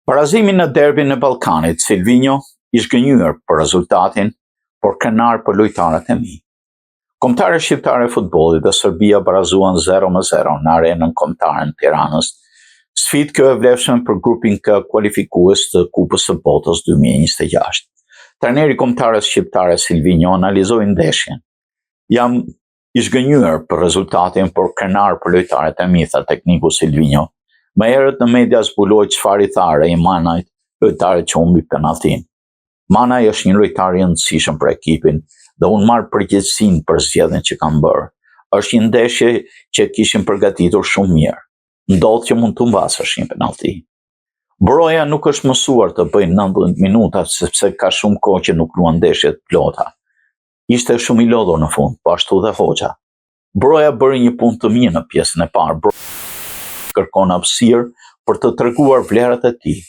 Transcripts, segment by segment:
Parazimi në derbin e Ballkanit, Silvinho ish gënjur për rezultatin, por krenar për lojtarët e mi. Kombëtarët shqiptare e futbollit dhe Serbia barazuan 0-0 në arenën kombëtare në Tiranës. Sfidë kjo e vlefshme për grupin K kualifikues të Kupës së Botës 2026. Trajneri kombëtarës shqiptare Silvinho analizoi ndeshjen. Jam ish gënjur për rezultatin, por krenar për lojtarët e mi, tha tekniku Silvinho. Më herët në media zbuloi çfarë i tha Rei Manajt, lojtari që humbi penalltin. Manaj është një lojtar i rëndësishëm për ekipin dhe unë marr përgjegjësinë për zgjedhjen që kam bërë. Është një ndeshje që kishim përgatitur shumë mirë. Ndodh që mund të mbasësh një penallti. Broja nuk është mësuar të bëjë 90 minuta sepse ka shumë kohë që nuk luan ndeshje të plota. Ishte shumë i lodhur në fund, po ashtu dhe Hoxha. Broja bëri një punë të mirë në pjesën e parë. Broja kërkon hapësirë për të treguar vlerat e tij.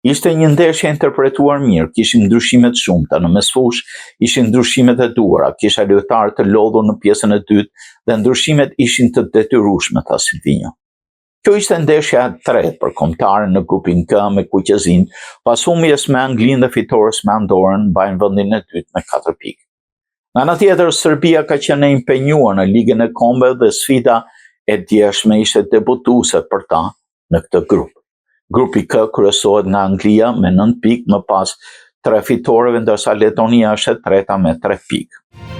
Ishte një ndeshje interpretuar mirë, kishim ndryshimet shumta në mesfush, ishin ndryshimet e duara, kisha lojtarë të lodhur në pjesën e dytë dhe ndryshimet ishin të detyrueshme, tha Silvinho. Kjo ishte ndeshja e tretë për kombëtarën në grupin K me Kuqezin, pas humbjes me Anglinë dhe fitores me Andorën, mbajnë vendin e dytë me 4 pikë. Nga ana tjetër, Serbia ka qenë e impenjuar në Ligën e Kombeve dhe sfida e djeshme ishte debutuese për ta në këtë grup. Grupi K kryesohet nga Anglia me 9 pikë, më pas 3 fitoreve, ndërsa Letonia është e treta me 3 pikë.